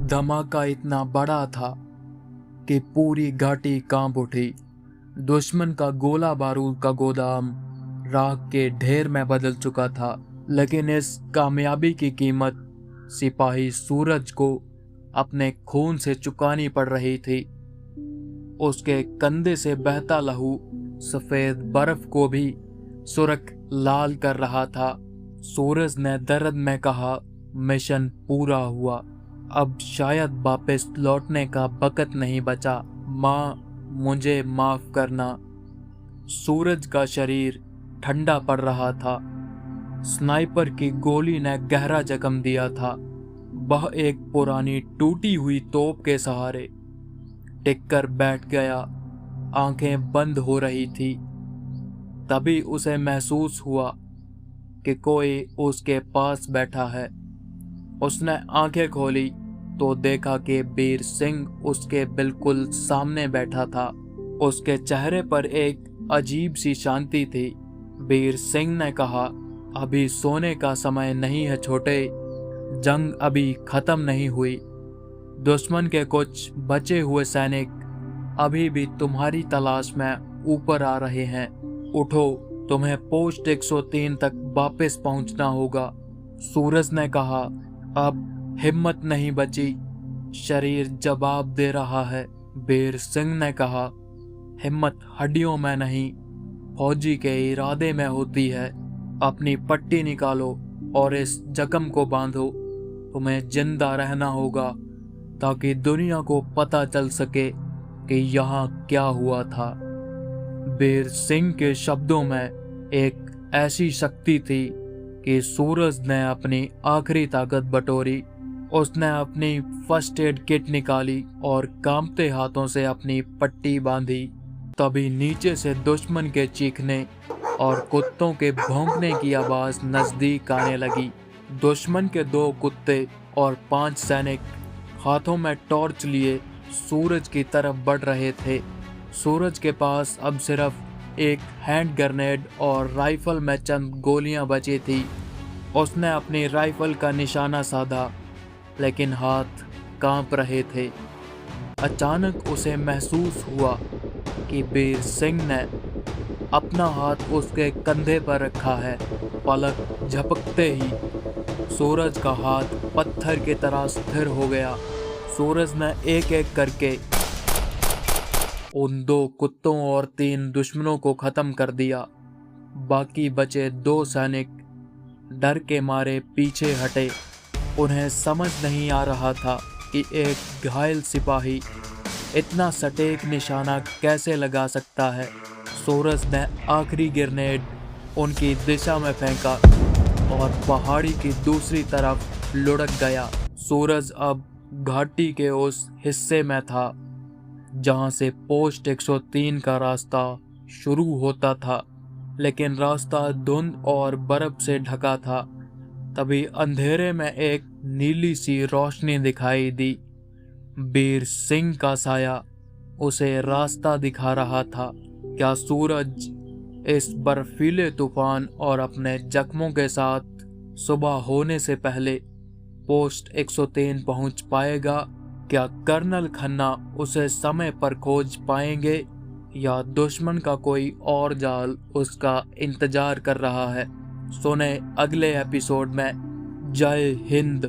धमाका इतना बड़ा था कि पूरी घाटी कांप उठी। दुश्मन का गोला बारूद का गोदाम राख के ढेर में बदल चुका था, लेकिन इस कामयाबी की कीमत सिपाही सूरज को अपने खून से चुकानी पड़ रही थी। उसके कंधे से बहता लहू सफेद बर्फ को भी सुर्ख लाल कर रहा था। सूरज ने दर्द में कहा, मिशन पूरा हुआ, अब शायद वापस लौटने का वक्त नहीं बचा। माँ, मुझे माफ करना। सूरज का शरीर ठंडा पड़ रहा था। स्नाइपर की गोली ने गहरा जख्म दिया था। वह एक पुरानी टूटी हुई तोप के सहारे टिककर बैठ गया। आंखें बंद हो रही थी। तभी उसे महसूस हुआ कि कोई उसके पास बैठा है। उसने आंखें खोली तो देखा कि बीर सिंह उसके बिल्कुल सामने बैठा था। उसके चेहरे पर एक अजीब सी शांति थी। बीर सिंह ने कहा, अभी सोने का समय नहीं है छोटे, जंग अभी खत्म नहीं हुई। दुश्मन के कुछ बचे हुए सैनिक अभी भी तुम्हारी तलाश में ऊपर आ रहे हैं। उठो, तुम्हें पोस्ट 103 तक वापस पहुंचना होगा। सूरज ने कहा, अब हिम्मत नहीं बची, शरीर जवाब दे रहा है। बीर सिंह ने कहा, हिम्मत हड्डियों में नहीं, फौजी के इरादे में होती है। अपनी पट्टी निकालो और इस जख्म को बांधो। तुम्हें जिंदा रहना होगा ताकि दुनिया को पता चल सके कि यहाँ क्या हुआ था। बीर सिंह के शब्दों में एक ऐसी शक्ति थी कि सूरज ने अपनी आखिरी ताकत बटोरी। उसने अपनी फर्स्ट एड किट निकाली और कांपते हाथों से अपनी पट्टी बांधी। तभी नीचे से दुश्मन के चीखने और कुत्तों के भौंकने की आवाज नजदीक आने लगी। दुश्मन के 2 कुत्ते और 5 सैनिक हाथों में टॉर्च लिए सूरज की तरफ बढ़ रहे थे। सूरज के पास अब सिर्फ एक हैंड ग्रेनेड और राइफल में चंद गोलियां बची थी। उसने अपनी राइफल का निशाना साधा, लेकिन हाथ कांप रहे थे। अचानक उसे महसूस हुआ कि बीर सिंह ने अपना हाथ उसके कंधे पर रखा है। पलक झपकते ही सूरज का हाथ पत्थर की तरह स्थिर हो गया। सूरज ने एक एक करके उन 2 कुत्तों और 3 दुश्मनों को खत्म कर दिया। बाकी बचे 2 सैनिक डर के मारे पीछे हटे। उन्हें समझ नहीं आ रहा था कि एक घायल सिपाही इतना सटीक निशाना कैसे लगा सकता है। सूरज ने आखिरी ग्रेनेड उनकी दिशा में फेंका और पहाड़ी की दूसरी तरफ लुढ़क गया। सूरज अब घाटी के उस हिस्से में था जहां से पोस्ट 103 का रास्ता शुरू होता था, लेकिन रास्ता धुंध और बर्फ से ढका था। तभी अंधेरे में एक नीली सी रोशनी दिखाई दी। बीर सिंह का साया उसे रास्ता दिखा रहा था। क्या सूरज इस बर्फीले तूफान और अपने जख्मों के साथ सुबह होने से पहले पोस्ट 103 पहुंच पाएगा? क्या कर्नल खन्ना उसे समय पर खोज पाएंगे या दुश्मन का कोई और जाल उसका इंतजार कर रहा है? सुने अगले एपिसोड में। जय हिंद।